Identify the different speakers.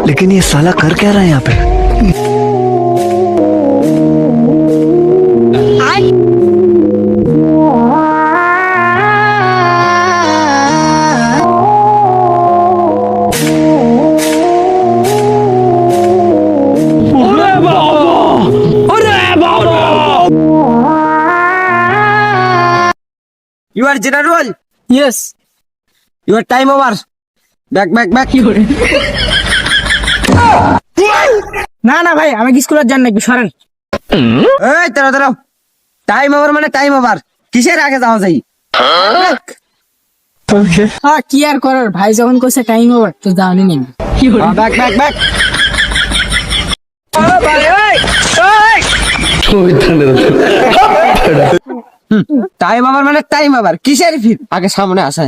Speaker 1: लेकिन ये साला कर क्या रहा है यहाँ पे?
Speaker 2: You are general.
Speaker 3: Yes.
Speaker 2: Your time over. Back.
Speaker 3: না না ভাই আমাকে স্কুলে যান নাকি সরেন।
Speaker 2: এই দাঁড়াও টাইম ওভার মানে টাইম ওভার কিসের আগে যাওয়া যায়?
Speaker 3: হ্যাঁ কি আর করার ভাই যখন কইছে টাইম ওভার তো যাওনি নেই।
Speaker 2: ব্যাক টাইম ওভার মানে টাইম ওভার কিসের ফির আগে সামনে আসা